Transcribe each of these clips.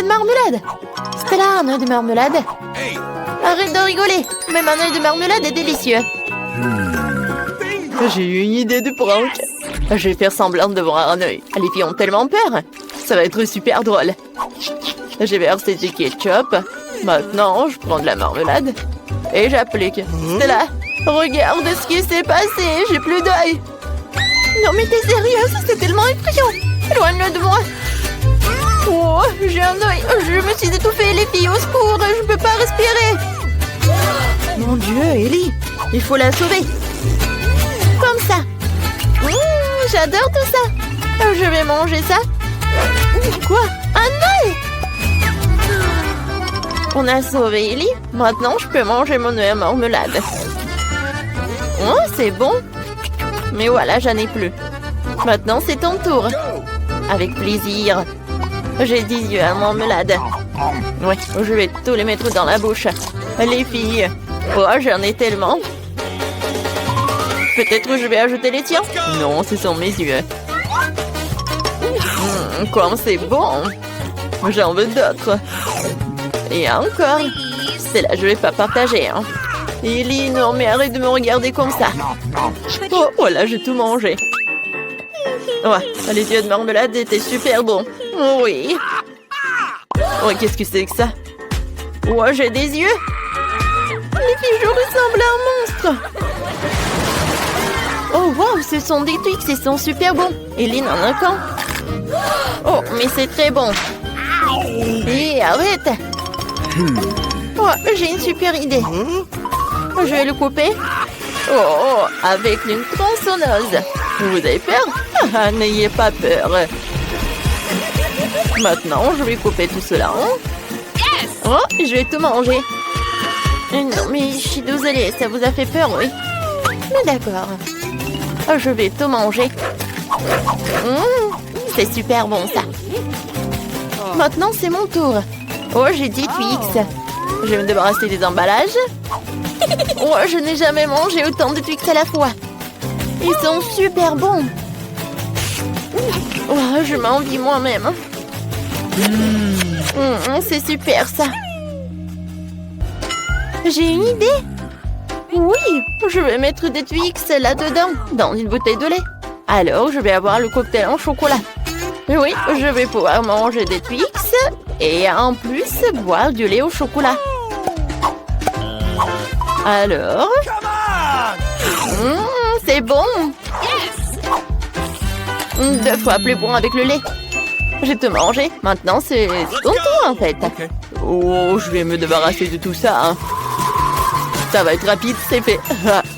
de marmelade. Stella, un œuf de marmelade. Arrête de rigoler. Même un œuf de marmelade est délicieux. J'ai eu une idée de prank. Je vais faire semblant de voir un œil. Les filles ont tellement peur. Ça va être super drôle. J'ai versé du ketchup. Maintenant, je prends de la marmelade. Et j'applique. Stella, regarde ce qui s'est passé. J'ai plus d'œil. Non mais t'es sérieuse? C'est tellement effrayant. Éloigne-le de moi. Oh, j'ai un œil. Je me suis étouffée. Les filles, au secours. Je peux pas respirer. Mon Dieu, Ellie. Il faut la sauver. Comme ça. J'adore tout ça. Je vais manger ça. Quoi? Un œil? On a sauvé Ellie. Maintenant, je peux manger mon œuf à marmelade. Oh, c'est bon. Mais voilà, j'en ai plus. Maintenant, c'est ton tour. Avec plaisir. J'ai 10 yeux à marmelade. Ouais, je vais tous les mettre dans la bouche. Les filles. Oh, j'en ai tellement. Peut-être je vais ajouter les tiens. Non, ce sont mes yeux. Comme c'est bon. J'en veux d'autres. Et encore. C'est là, je vais pas partager. Hein. Ellie, non, mais arrête de me regarder comme ça. Oh, voilà, j'ai tout mangé. Ouais, les yeux de marmelade étaient super bons. Oui. Oh, qu'est-ce que c'est que ça? Oh, j'ai des yeux. Les filles, je ressemble à un monstre. Oh, wow, ce sont des Twix, ils sont super bons. Ellie en a qu'un. Oh, mais c'est très bon. Hé, arrête. Oh, j'ai une super idée. Je vais le couper. Oh, avec une tronçonneuse. Vous avez peur? Ah, n'ayez pas peur. Maintenant, je vais couper tout cela. Oh, je vais tout manger. Non, mais je suis désolée, ça vous a fait peur, oui? Mais d'accord. Je vais tout manger. C'est super bon, ça. Maintenant, c'est mon tour. Oh, j'ai 10 Twix. Je vais me débarrasser des emballages. Oh, je n'ai jamais mangé autant de Twix à la fois. Ils sont super bons. Oh, je m'envie moi-même. C'est super, ça. J'ai une idée. Oui, je vais mettre des Twix là-dedans, dans une bouteille de lait. Alors, je vais avoir le cocktail en chocolat. Oui, je vais pouvoir manger des Twix et en plus boire du lait au chocolat. Alors... c'est bon. 2 fois plus bon avec le lait. J'ai tout mangé. Maintenant, c'est ton tour, en fait. Oh, je vais me débarrasser de tout ça. Hein. Ça va être rapide, c'est fait.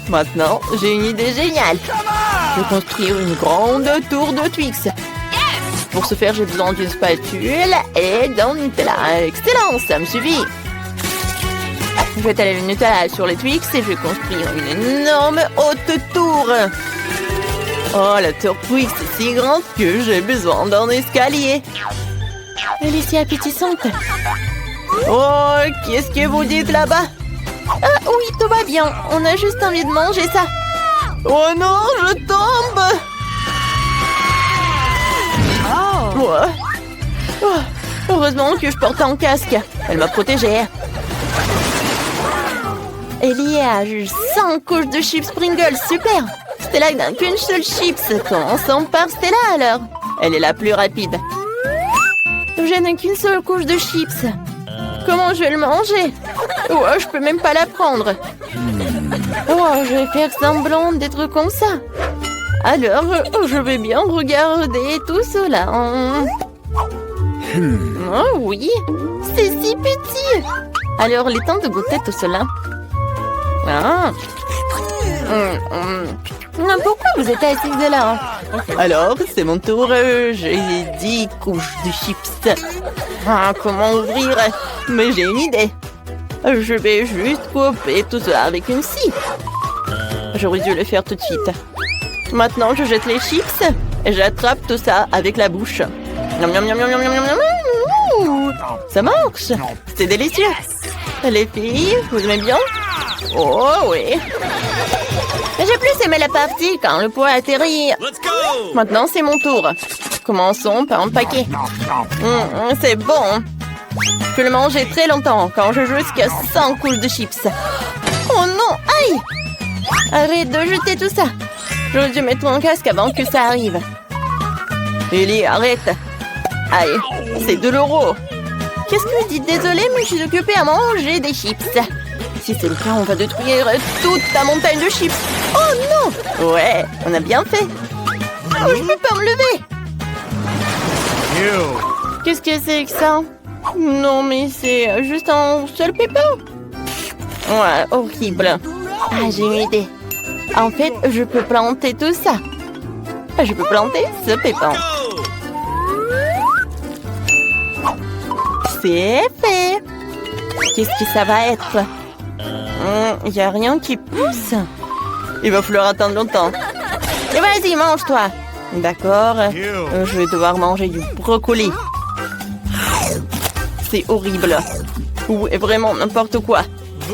Maintenant, j'ai une idée géniale. Je vais construire une grande tour de Twix. Pour ce faire, j'ai besoin d'une spatule et d'un Nutella. Excellent, ça me suffit. Je vais étaler le Nutella sur les Twix et je vais construire une énorme haute tour. Oh, la tour Twix est si grande que j'ai besoin d'un escalier. Elle est si appétissante. Oh, qu'est-ce que vous dites là-bas? Ah oui, tout va bien. On a juste envie de manger ça. Oh non, je tombe. Oh, heureusement que je portais un casque. Elle m'a protégée. Ellie a juste 100 couches de chips Pringles. Super. Stella n'a qu'une seule chips. Commençons par Stella alors. Elle est la plus rapide. Je n'ai qu'une seule couche de chips. Comment je vais le manger? Oh, je peux même pas la prendre. Oh, je vais faire semblant d'être comme ça. Alors, je vais bien regarder tout cela. Oh oui, c'est si petit. Alors, il est temps de goûter tout cela. Ah. Pourquoi vous êtes assise là? Alors, c'est mon tour. J'ai 10 couches de chips. Ah, comment ouvrir? Mais j'ai une idée. Je vais juste couper tout cela avec une scie. J'aurais dû le faire tout de suite. Maintenant, je jette les chips et j'attrape tout ça avec la bouche. Miam, miam, miam, miam, miam, miam, miam. Ouh, ça marche. C'est délicieux. Les filles, vous aimez bien? Oh oui. J'ai plus aimé la partie quand le poids atterrit. Maintenant, c'est mon tour. Commençons par empaquer. C'est bon. Je peux le manger très longtemps quand je joue jusqu'à 100 couches de chips. Oh non, aïe! Arrête de jeter tout ça. J'aurais dû mettre mon casque avant que ça arrive. Ellie, arrête. Aïe, c'est de l'euro. Qu'est-ce que je dis? Désolée, mais je suis occupée à manger des chips. Si c'est le cas, on va détruire toute ta montagne de chips. Oh non! Ouais, on a bien fait. Oh, je peux pas me lever. Qu'est-ce que c'est que ça? Non, mais c'est juste un seul pépin. Ouais, horrible. Ah, j'ai une idée. En fait, je peux planter tout ça. Je peux planter ce pépin. C'est fait. Qu'est-ce que ça va être? Il n'y a rien qui pousse. Il va falloir attendre longtemps. Et vas-y, mange-toi. D'accord. Je vais devoir manger du brocoli. C'est horrible. Ou vraiment n'importe quoi.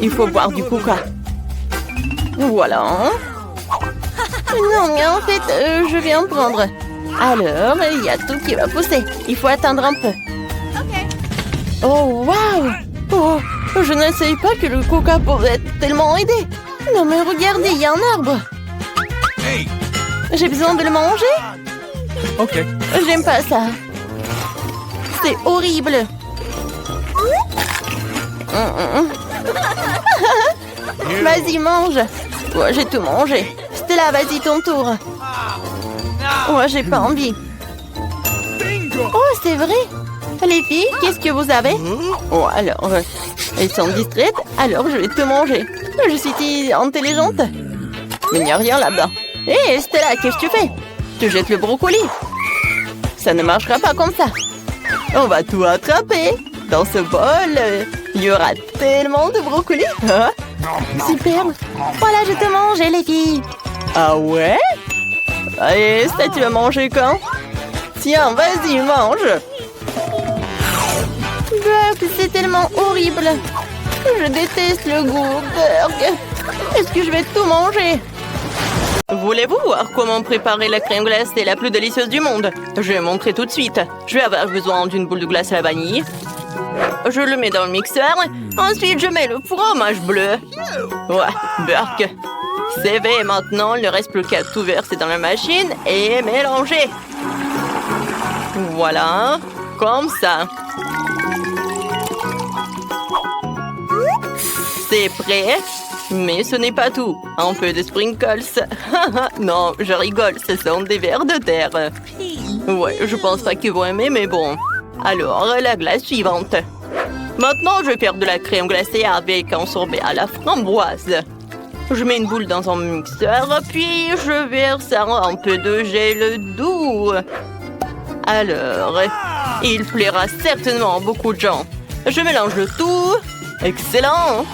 Il faut boire du coca. Voilà. Non, mais en fait, je vais en prendre. Alors, il y a tout qui va pousser. Il faut attendre un peu. Oh, waouh! Oh, je ne savais pas que le coca pouvait tellement aider. Non, mais regardez, il y a un arbre. J'ai besoin de le manger? Ok. J'aime pas ça. C'est horrible. Vas-y, mange. Ouais, j'ai tout mangé. Stella, vas-y, ton tour. Ouais, j'ai pas envie. Oh, c'est vrai. Les filles, qu'est-ce que vous avez? Oh, alors, elles sont distraites, alors je vais te manger. Je suis si intelligente. Mais il n'y a rien là-bas. Hé, Stella, qu'est-ce que tu fais? Tu jettes le brocoli. Ça ne marchera pas comme ça. On va tout attraper. Dans ce bol, il y aura tellement de brocoli. Hein? Super. Voilà, je te mange, les filles. Ah ouais? Allez, ça, tu vas manger quand? Tiens, vas-y, mange. Burk, c'est tellement horrible. Je déteste le goût, Burk. Est-ce que je vais tout manger? Voulez-vous voir comment préparer la crème glacée la plus délicieuse du monde? Je vais montrer tout de suite. Je vais avoir besoin d'une boule de glace à la vanille. Je le mets dans le mixeur. Ensuite, je mets le fromage bleu. Ouais, Burk. C'est fait. Maintenant, il ne reste plus qu'à tout verser dans la machine et mélanger. Voilà, comme ça. C'est prêt. Mais ce n'est pas tout. Un peu de sprinkles. Non, je rigole, ce sont des vers de terre. Ouais, je pense pas qu'ils vont aimer, mais bon. Alors, la glace suivante. Maintenant, je vais faire de la crème glacée avec un sorbet à la framboise. Je mets une boule dans un mixeur, puis je verse un peu de gel doux. Alors, il plaira certainement à beaucoup de gens. Je mélange le tout. Excellent!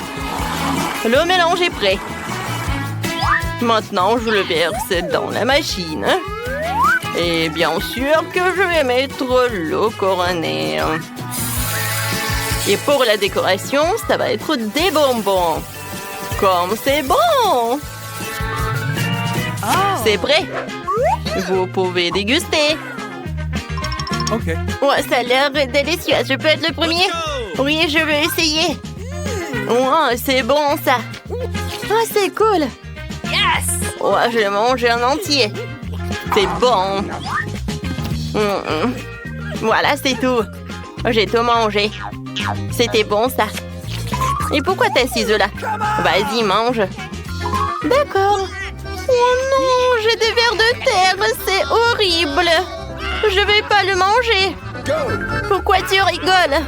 Le mélange est prêt. Maintenant, je le verse dans la machine. Et bien sûr que je vais mettre l'eau couronnée. Et pour la décoration, ça va être des bonbons. Comme c'est bon! C'est prêt. Vous pouvez déguster. Ok. Ouais, ça a l'air délicieux. Je peux être le premier? Oui, je veux essayer. Ouais, c'est bon ça. Ah, c'est cool. Yes! Ouais, je vais manger en entier. C'est bon. Voilà, c'est tout. J'ai tout mangé. C'était bon ça. Et pourquoi t'es assise là? Vas-y, mange. D'accord. Oh non, j'ai des vers de terre. C'est horrible. Je vais pas le manger. Pourquoi tu rigoles?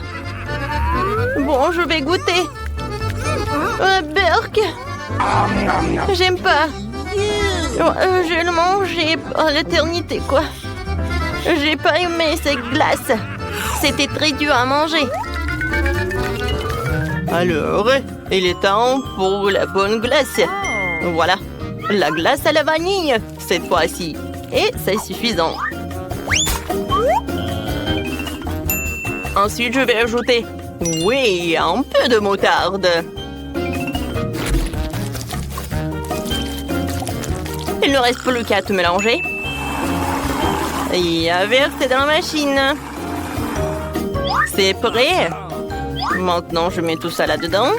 Bon, je vais goûter. Burk. J'aime pas. Je vais le manger à l'éternité, quoi. J'ai pas aimé cette glace. C'était très dur à manger. Alors, il est temps pour la bonne glace. Voilà, la glace à la vanille, cette fois-ci. Et c'est suffisant. Ensuite, je vais ajouter, oui, un peu de moutarde. Il ne reste plus qu'à tout mélanger. Et à verser dans la machine. C'est prêt. Maintenant, je mets tout ça là-dedans.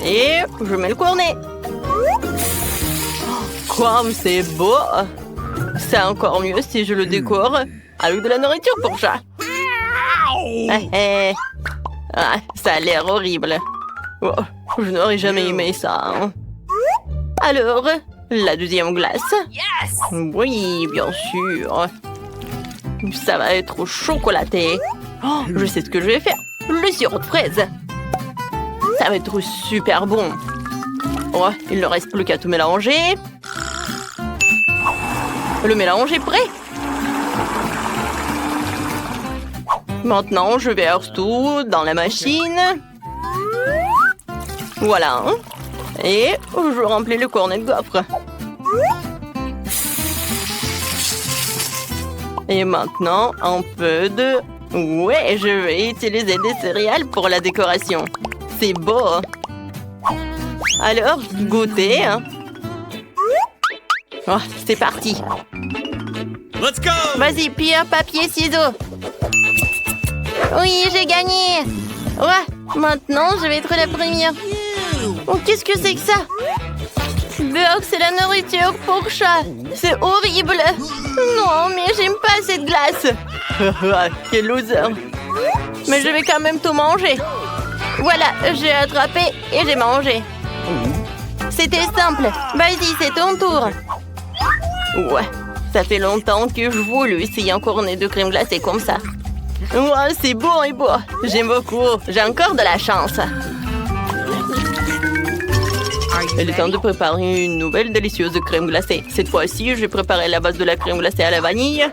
Et je mets le cornet. Comme c'est beau! C'est encore mieux si je le décore avec de la nourriture pour chat. Ah, ça a l'air horrible. Oh, je n'aurais jamais aimé ça. Hein. Alors, la deuxième glace? Oui, bien sûr. Ça va être chocolaté. Oh, je sais ce que je vais faire. Le sirop de fraise. Ça va être super bon. Oh, il ne reste plus qu'à tout mélanger. Le mélange est prêt. Maintenant, je verse tout dans la machine. Voilà. Et je remplis le cornet de gaufre. Et maintenant, un peu de... Ouais, je vais utiliser des céréales pour la décoration. C'est beau. Alors, goûtez. Oh, c'est parti. Let's go! Vas-y, pierre, papier, ciseaux. Oui, j'ai gagné. Ouais, maintenant, je vais être la première. Oh, qu'est-ce que c'est que ça? Burk, c'est la nourriture pour chat. C'est horrible. Non, mais j'aime pas cette glace. Quel loser. Mais je vais quand même tout manger. Voilà, j'ai attrapé et j'ai mangé. C'était simple. Vas-y, c'est ton tour. Ouais, ça fait longtemps que je voulais essayer un cornet de crème glacée comme ça. Ouais, c'est beau et beau. J'aime beaucoup. J'ai encore de la chance. Il est temps de préparer une nouvelle délicieuse crème glacée. Cette fois-ci, j'ai préparé la base de la crème glacée à la vanille.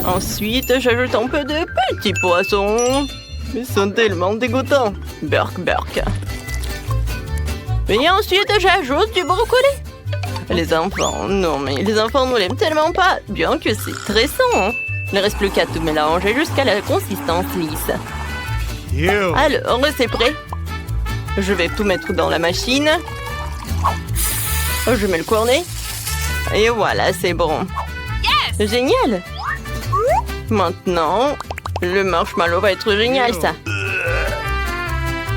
Ensuite, j'ajoute un peu de petits poissons. Ils sont tellement dégoûtants. Burk, burk. Et ensuite, j'ajoute du brocoli. Les enfants, non mais les enfants ne l'aiment tellement pas, bien que c'est très sain. Il ne reste plus qu'à tout mélanger jusqu'à la consistance lisse. Alors, c'est prêt. Je vais tout mettre dans la machine. Je mets le cornet. Et voilà, c'est bon. Génial. Maintenant, le marshmallow va être génial, ça.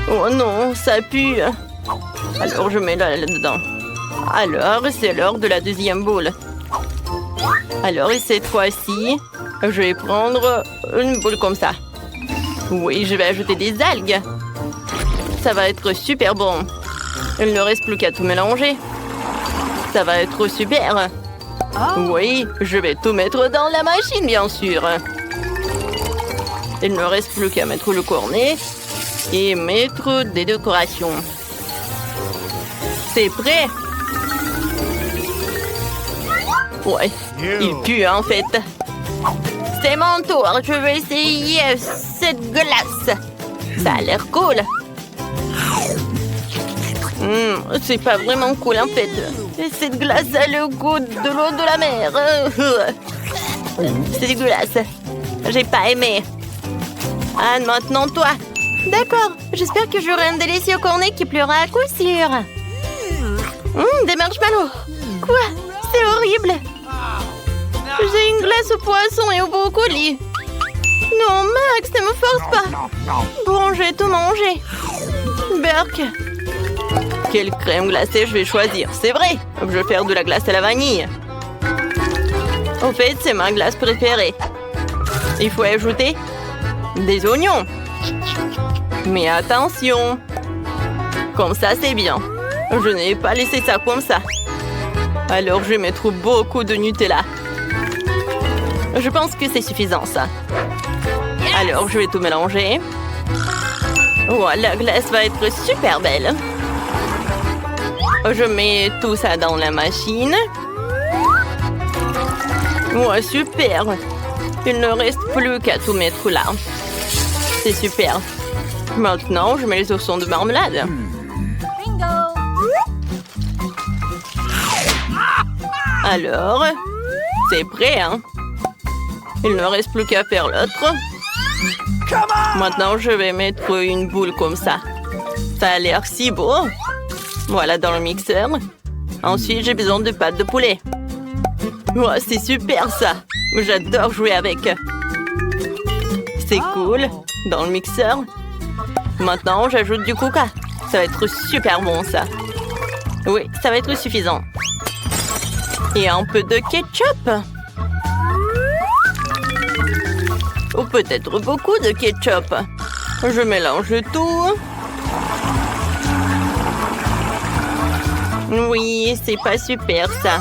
Oh non, ça pue. Alors, je mets là-dedans. Alors, c'est l'heure de la deuxième boule. Alors, et cette fois-ci, je vais prendre une boule comme ça. Oui, je vais ajouter des algues. Ça va être super bon. Il ne reste plus qu'à tout mélanger. Ça va être super. Oui, je vais tout mettre dans la machine, bien sûr. Il ne reste plus qu'à mettre le cornet et mettre des décorations. C'est prêt. Ouais, il pue en fait. C'est mon tour, je vais essayer cette glace. Ça a l'air cool. C'est pas vraiment cool en fait. Cette glace a le goût de l'eau de la mer. C'est dégueulasse. J'ai pas aimé. Anne, maintenant toi. D'accord, j'espère que j'aurai un délicieux cornet qui plaira à coup sûr. Des marshmallows. Quoi? C'est horrible. J'ai une glace au poisson et au brocoli. Non, Max, ne me force pas. Bon, je vais tout manger. Burk. Quelle crème glacée je vais choisir? C'est vrai, je vais faire de la glace à la vanille. En fait, c'est ma glace préférée. Il faut ajouter des oignons. Mais attention. Comme ça, c'est bien. Je n'ai pas laissé ça comme ça. Alors, je vais mettre beaucoup de Nutella. Je pense que c'est suffisant, ça. Alors, je vais tout mélanger. Oh, la glace va être super belle. Je mets tout ça dans la machine. Ouais, super. Il ne reste plus qu'à tout mettre là. C'est super. Maintenant, je mets les oursons de marmelade. Alors, c'est prêt, hein? Il ne reste plus qu'à faire l'autre. Maintenant, je vais mettre une boule comme ça. Ça a l'air si beau. Voilà, dans le mixeur. Ensuite, j'ai besoin de pâte de poulet. Oh, c'est super, ça. J'adore jouer avec. C'est cool. dans le mixeur. Maintenant, j'ajoute du coca. Ça va être super bon, ça. Oui, ça va être suffisant. Et un peu de ketchup. Ou peut-être beaucoup de ketchup. Je mélange tout. Oui, c'est pas super, ça.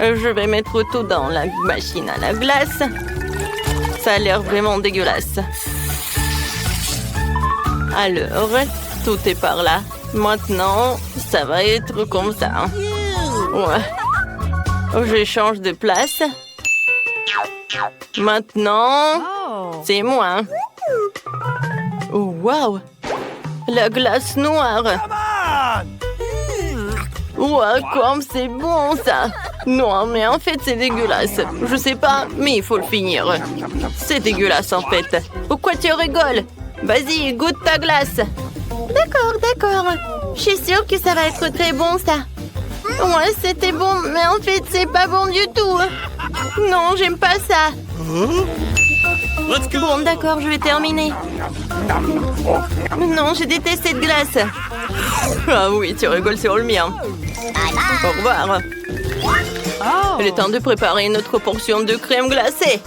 Je vais mettre tout dans la machine à la glace. Ça a l'air vraiment dégueulasse. Alors, tout est par là. Maintenant, ça va être comme ça. Ouais. Je change de place. Maintenant, c'est moi. Oh, wow! La glace noire. Ouais, comme c'est bon, ça. Non, mais en fait, c'est dégueulasse. Je sais pas, mais il faut le finir. C'est dégueulasse, en fait. Pourquoi tu rigoles? Vas-y, goûte ta glace. D'accord, d'accord. Je suis sûre que ça va être très bon, ça. Ouais, c'était bon, mais en fait, c'est pas bon du tout. Non, j'aime pas ça. Let's go. Bon, d'accord, je vais terminer. Non, je déteste cette glace. Ah oui, tu rigoles sur le mien. Au revoir. Il est temps de préparer notre portion de crème glacée.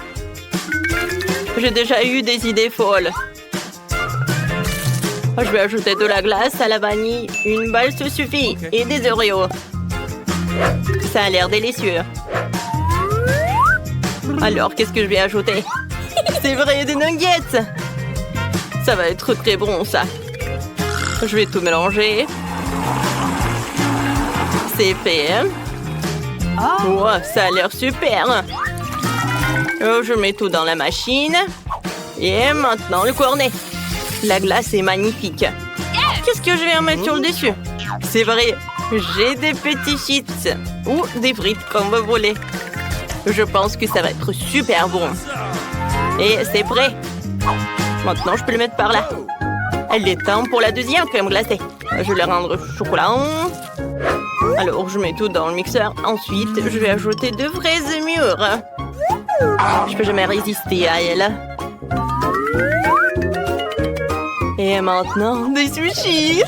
J'ai déjà eu des idées folles. Je vais ajouter de la glace à la vanille. Une balle se suffit. Et des Oreos. Ça a l'air délicieux. Alors, qu'est-ce que je vais ajouter? C'est vrai, des nuggets. Ça va être très bon, ça. Je vais tout mélanger. C'est fait. Oh, ça a l'air super. Oh, je mets tout dans la machine. Et maintenant, le cornet. La glace est magnifique. Qu'est-ce que je vais en mettre sur le dessus? C'est vrai, j'ai des petits chips. Ou des frites, comme vous voulez. Je pense que ça va être super bon. Et c'est prêt. Maintenant, je peux le mettre par là. Elle est temps pour la deuxième crème glacée. Je vais la rendre chocolat. Alors, je mets tout dans le mixeur. Ensuite, je vais ajouter de fraises mûres. Je peux jamais résister à elle. Et maintenant, des sushis.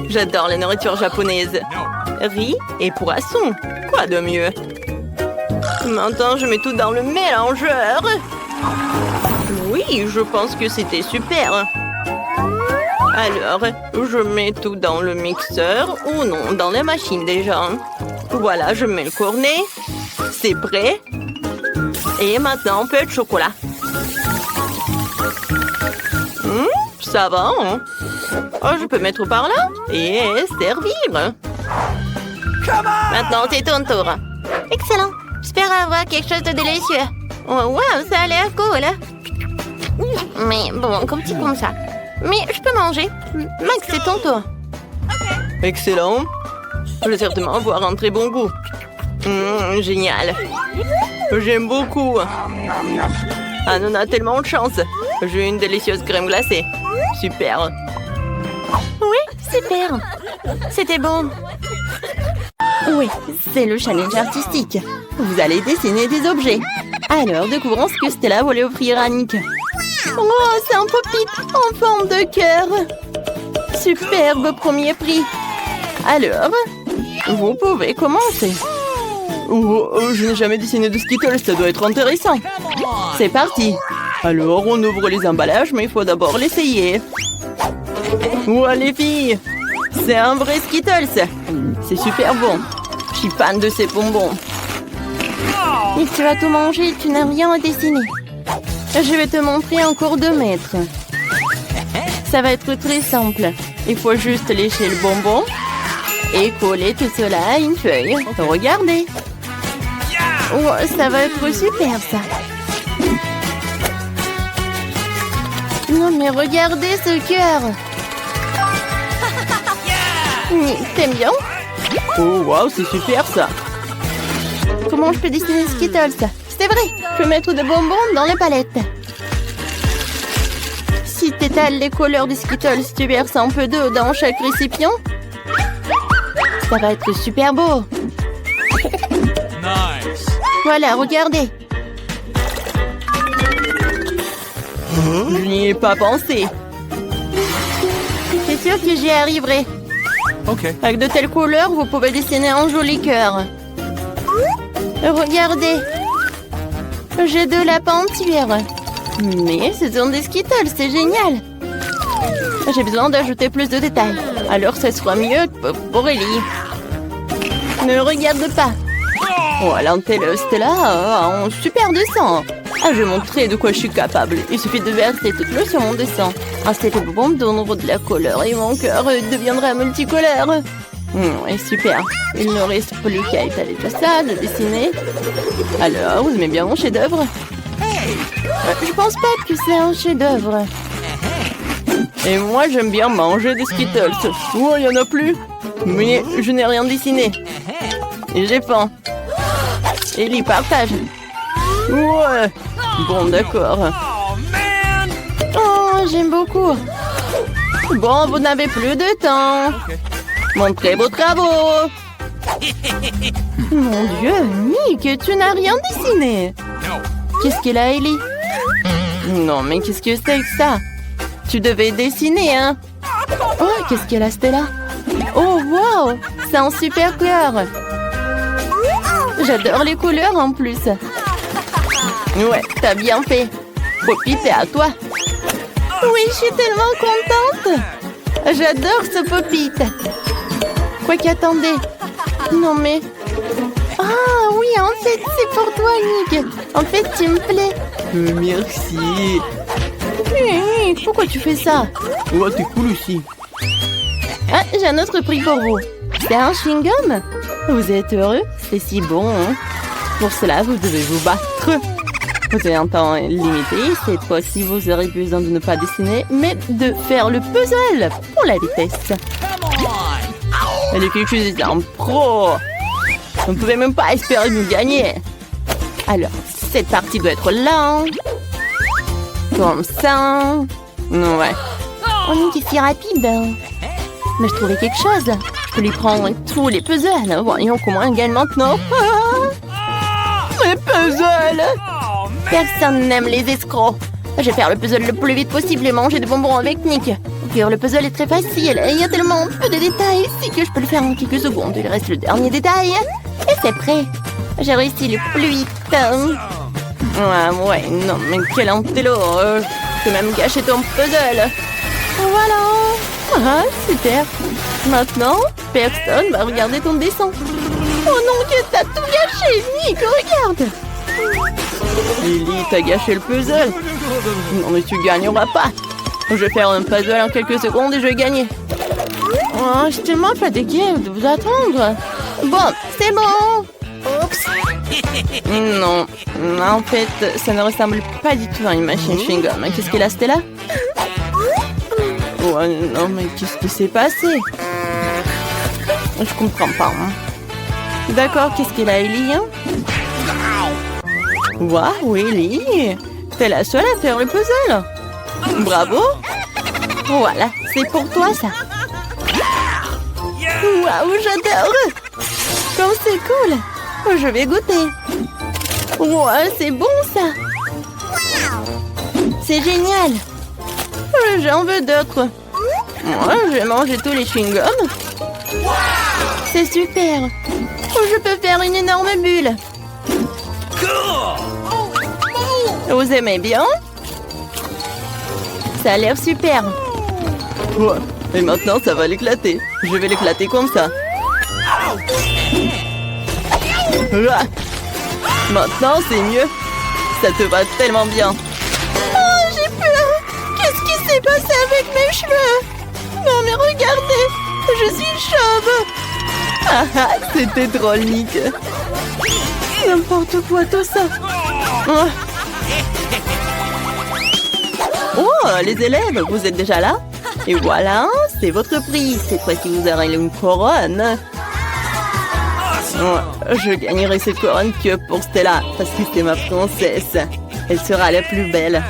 J'adore la nourriture japonaise. Riz et poisson. Quoi de mieux? Maintenant, je mets tout dans le mélangeur. Oui, je pense que c'était super. Alors, je mets tout dans le mixeur. Ou non, dans la machine déjà. Voilà, je mets le cornet. C'est prêt. Et maintenant, un peu de chocolat. Ça va, hein? Oh, je peux mettre par là et servir. Maintenant, c'est ton tour. Excellent. J'espère avoir quelque chose de délicieux. Oh, wow, ça a l'air cool. Mais bon, comme ça. Mais je peux manger. Max, c'est ton tour. Excellent. Je vais certainement avoir un très bon goût. Génial. J'aime beaucoup. Ah, on a tellement de chance. J'ai une délicieuse crème glacée. Super. Oui, super. C'était bon. Oui, c'est le challenge artistique. Vous allez dessiner des objets. Alors, découvrons ce que Stella voulait offrir à Nick. Oh, c'est un pop-it en forme de cœur. Superbe premier prix. Alors, vous pouvez commencer. Oh, je n'ai jamais dessiné de Skittles, ça doit être intéressant. C'est parti. Alors, on ouvre les emballages, mais il faut d'abord l'essayer. Ouah, les filles, c'est un vrai Skittles. C'est super bon. Je suis fan de ces bonbons. Et tu vas tout manger, tu n'as rien à dessiner. Je vais te montrer en cours de maître. Ça va être très simple. Il faut juste lécher le bonbon et coller tout cela à une feuille. Regardez. Oh, ça va être super, ça. Non, mais regardez ce cœur. T'aimes bien? Oh, wow, c'est super, ça. Comment je peux dessiner Skittles? C'est vrai, je peux mettre des bonbons dans les palettes. Si tu étales les couleurs des Skittles, tu verses un peu d'eau dans chaque récipient. Ça va être super beau. Nice. Voilà, regardez. Je n'y ai pas pensé. C'est sûr que j'y arriverai. Okay. Avec de telles couleurs, vous pouvez dessiner un joli cœur. Regardez. J'ai de la peinture. Mais ce sont des Skittles, c'est génial. J'ai besoin d'ajouter plus de détails. Alors ce sera mieux pour Ellie. Ne regarde pas. Oh, l'Antelost là a un super dessin. Ah, je vais montrer de quoi je suis capable. Il suffit de verser toute l'eau sur mon dessin. Cette bombe donnera de la couleur et mon cœur deviendra multicolore. Et super. Il ne reste plus qu'à étaler tout ça, de dessiner. Alors, vous aimez bien mon chef-d'œuvre? Je pense pas que c'est un chef-d'œuvre. Et moi, j'aime bien manger des Skittles. Oh, il n'y en a plus. Mais je n'ai rien dessiné. Et j'ai faim. Ellie, partage. Ouais. Bon, d'accord. Oh, j'aime beaucoup. Bon, vous n'avez plus de temps. Montrez vos travaux. Mon Dieu, Nick, tu n'as rien dessiné. Qu'est-ce qu'elle a, Ellie? Non, mais qu'est-ce que c'est que ça? Tu devais dessiner, hein? Oh, qu'est-ce qu'elle a, Stella? Oh, wow! C'est un super cœur. J'adore les couleurs en plus. Ouais, t'as bien fait. Poppy, c'est à toi. Oui, je suis tellement contente. J'adore ce Poppy. Quoi qu'attendez. Non mais... Ah oui, en fait, c'est pour toi, Nick. En fait, tu me plais. Merci. Pourquoi tu fais ça? Oh, t'es cool aussi. Ah, j'ai un autre prix pour vous. C'est un chewing-gum. Vous êtes heureux? C'est si bon, hein? Pour cela, vous devez vous battre. Vous avez un temps limité. Cette fois-ci, vous aurez besoin de ne pas dessiner, mais de faire le puzzle pour la vitesse. Elle est quelque chose d'un pro. Vous ne pouvez même pas espérer nous gagner. Alors, cette partie doit être là. Comme ça. Ouais. On est si rapide. Mais je trouvais quelque chose. Je peux lui prendre tous les puzzles. Voyons comment elle gagne maintenant. Mes puzzles. Personne n'aime les escrocs. Je vais faire le puzzle le plus vite possible et manger des bonbons avec Nick. Car le puzzle est très facile. Il y a tellement peu de détails ici que je peux le faire en quelques secondes. Il reste le dernier détail. Et c'est prêt. J'ai réussi le plus vite. Ouais, non, mais quel antélo. Je peux même gâcher ton puzzle. Voilà. Ah, super. Maintenant, personne va regarder ton dessin. Oh non, que t'as tout gâché, Nick, regarde. Lily, t'as gâché le puzzle. Non, mais tu gagneras pas. Je vais faire un puzzle en quelques secondes et je vais gagner. Oh, je suis tellement fatiguée de vous attendre. Bon, c'est bon. Oups. Non, en fait, ça ne ressemble pas du tout à une machine chewing-gum. Qu'est-ce qu'elle a, Stella? Oh non, mais qu'est-ce qui s'est passé? Je comprends pas. Hein. D'accord, qu'est-ce qu'elle a, Ellie? Hein? Waouh, Ellie! T'es la seule à faire le puzzle. Bravo! Voilà, c'est pour toi, ça. Waouh, j'adore! Comme c'est cool! Je vais goûter. Ouais, c'est bon, ça! C'est génial! J'en veux d'autres. Moi, je vais manger tous les chewing-gums. C'est super. Je peux faire une énorme bulle. Vous aimez bien? Ça a l'air super. Ouais. Et maintenant, ça va l'éclater. Je vais l'éclater comme ça. Ah. Maintenant, c'est mieux. Ça te va tellement bien. J'ai peur. Qu'est-ce qui s'est passé avec mes cheveux? Non, mais regardez. Je suis chauve. Ah, c'était drôle, Nick. N'importe quoi, tout ça. Oh, les élèves, vous êtes déjà là? Et voilà, c'est votre prix. Cette fois-ci, vous aurez une couronne. Je gagnerai cette couronne que pour Stella, parce que c'est ma princesse. Elle sera la plus belle.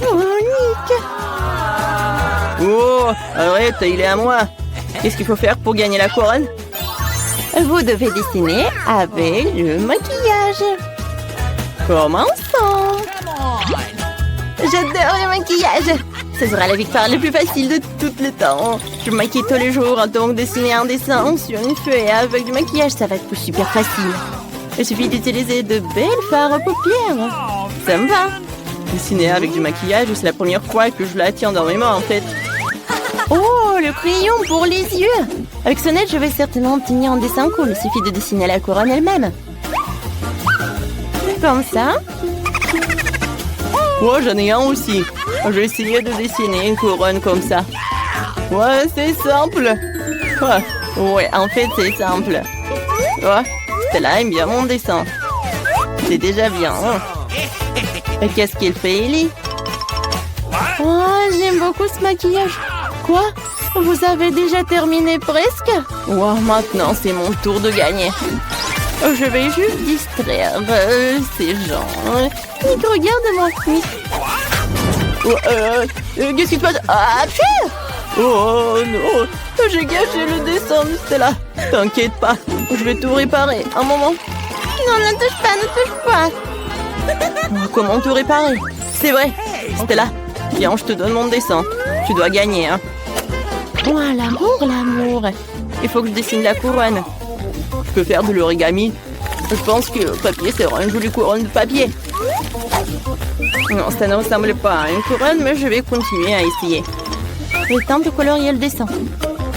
Oh, Nick! Oh, arrête, il est à moi. Qu'est-ce qu'il faut faire pour gagner la couronne? Vous devez dessiner avec le maquillage. Commençons. J'adore le maquillage. Ce sera la victoire la plus facile de tout le temps. Je me maquille tous les jours, donc dessiner un dessin sur une feuille avec du maquillage, ça va être super facile. Il suffit d'utiliser de belles fards aux paupières. Ça me va. Dessiner avec du maquillage, c'est la première fois que je la tiens dans mes mains, en fait. Oh, le crayon pour les yeux. Avec ce net, je vais certainement obtenir un dessin cool. Il suffit de dessiner la couronne elle-même. Comme ça. Oh, j'en ai un aussi. Je vais essayer de dessiner une couronne comme ça. Ouais, c'est simple. Ouais, en fait, c'est simple. Ouais, Stella aime bien mon dessin. C'est déjà bien. Et qu'est-ce qu'il fait, Ellie? Oh, j'aime beaucoup ce maquillage. Quoi? Vous avez déjà terminé presque? Wow, maintenant, c'est mon tour de gagner. Je vais juste distraire ces gens. Nick, regarde-moi. Nick. Qu'est-ce qui se passe? Ah, pire! Oh non! J'ai gâché le dessin, Stella. T'inquiète pas, je vais tout réparer. Un moment. Non, ne touche pas, ne touche pas. Oh, comment tout réparer? C'est vrai. Stella, viens, je te donne mon dessin. Tu dois gagner, hein. Oh, l'amour, l'amour. Il faut que je dessine la couronne. Je peux faire de l'origami. Je pense que le papier sera une jolie couronne de papier. Non, ça ne ressemble pas à une couronne, mais je vais continuer à essayer. Le temps de colorier le dessin.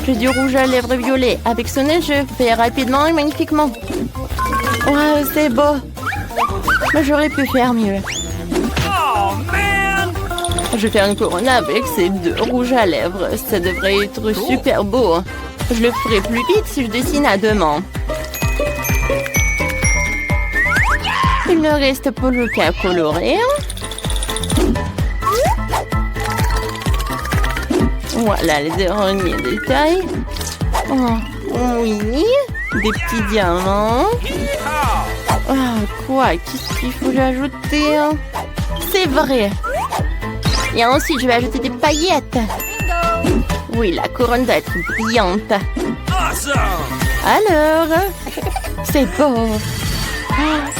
J'ai du rouge à lèvres violet. Avec ce nez, je fais rapidement et magnifiquement. Ouais, c'est beau. Mais j'aurais pu faire mieux. Je vais faire une couronne avec ces deux rouges à lèvres. Ça devrait être super beau. Je le ferai plus vite si je dessine à deux mains. Il ne reste plus qu'à colorer. Voilà les derniers détails. Oh, oui, des petits diamants. Ah, quoi? Qu'est-ce qu'il faut ajouter? C'est vrai. Et ensuite, je vais ajouter des paillettes. Oui, la couronne doit être brillante. Alors, c'est beau.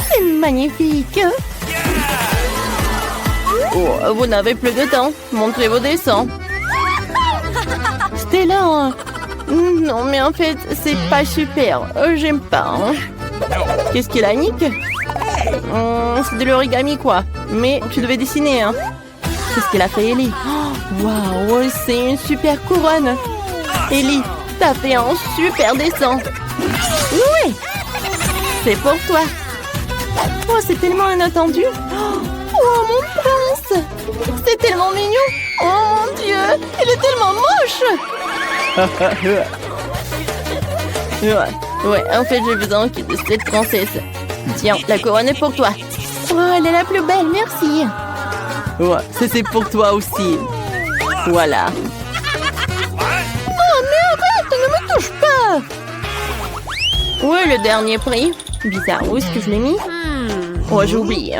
C'est magnifique. Oh, vous n'avez plus de temps. Montrez vos dessins. Stella. Non, mais en fait, c'est pas super. J'aime pas. Qu'est-ce qu'il a, Nick? C'est de l'origami, quoi. Mais tu devais dessiner, hein. Qu'est-ce qu'il a fait, Ellie? Waouh, c'est une super couronne. Ellie, t'as fait un super dessin. Oui, c'est pour toi. Oh, c'est tellement inattendu. Oh, mon prince. C'est tellement mignon. Oh, mon Dieu, il est tellement moche. Ouais, en fait, j'ai besoin de cette princesse. Tiens, la couronne est pour toi. Oh, elle est la plus belle, merci. Ouais, c'est pour toi aussi. Voilà. Oh, mais arrête, ne me touche pas. Ouais, le dernier prix. Bizarre, où est-ce que je l'ai mis? Oh, j'ai oublié.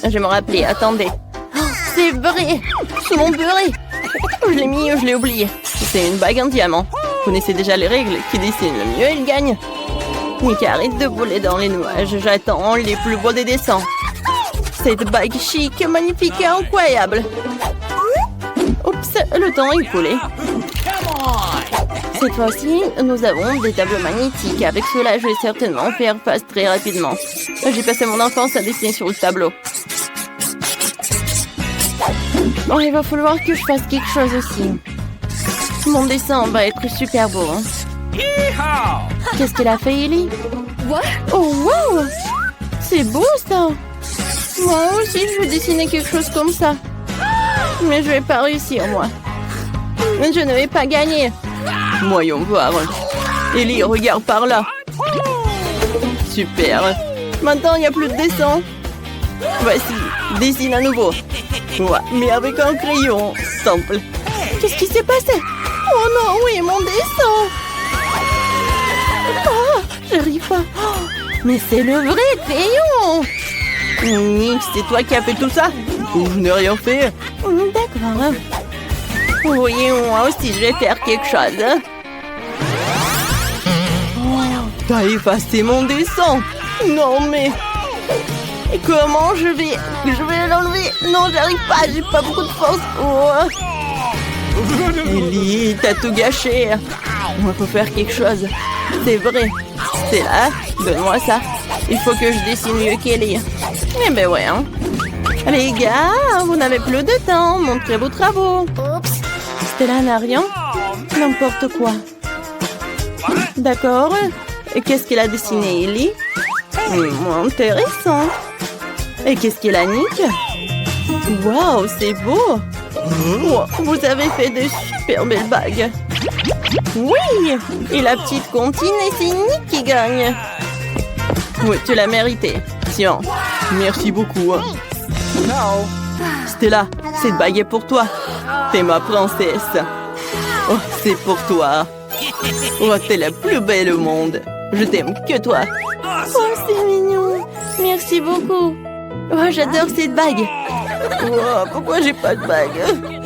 Je vais me rappeler, attendez. Oh, c'est vrai, c'est mon beurré. Je l'ai mis, je l'ai oublié. C'est une bague en diamant. Vous connaissez déjà les règles. Qui dessine le mieux, il gagne. Nick, arrête de voler dans les nuages. J'attends les plus beaux des dessins. Cette bague chic, magnifique et incroyable. Oups, le temps est coulé. Cette fois-ci, nous avons des tableaux magnétiques. Avec cela, je vais certainement faire face très rapidement. J'ai passé mon enfance à dessiner sur le tableau. Bon, il va falloir que je fasse quelque chose aussi. Mon dessin va être super beau. Hein. Qu'est-ce qu'elle a fait, Ellie? Oh, wow! C'est beau, ça! Moi aussi, je veux dessiner quelque chose comme ça. Mais je vais pas réussir, moi. Je ne vais pas gagner. Voyons voir. Ellie, regarde par là. Super. Maintenant, il n'y a plus de dessin. Voici, dessine à nouveau. Ouais, mais avec un crayon. Simple. Qu'est-ce qui s'est passé? Oh non, oui, mon dessin. Oh, j'arrive pas. Oh, mais c'est le vrai crayon. Nick, c'est toi qui as fait tout ça? Je n'ai rien fait. D'accord. Oui, moi aussi, je vais faire quelque chose. Oh, t'as effacé mon dessin. Non, mais... Et comment je vais l'enlever? Non, j'arrive pas, j'ai pas beaucoup de force. Oh. Ellie, t'as tout gâché. Il faut faire quelque chose. C'est vrai. C'est là, donne-moi ça. Il faut que je dessine mieux qu'Ellie. Eh ben ouais, hein. Les gars, vous n'avez plus de temps. Montrez vos travaux. Oups. Stella n'a rien. N'importe quoi. D'accord. Et qu'est-ce qu'elle a dessiné, Ellie? Intéressant. Et qu'est-ce qu'elle a, Nick? Waouh, c'est beau. Wow, vous avez fait de super belles bagues. Oui. Et la petite comptine, et c'est Nick qui gagne. Oui, tu l'as mérité. Tiens. Merci beaucoup. Stella, cette bague est pour toi. T'es ma princesse. Oh, c'est pour toi. Oh, t'es la plus belle au monde. Je t'aime que toi. Oh, c'est mignon. Merci beaucoup. Oh, j'adore cette bague. Oh, pourquoi j'ai pas de bague?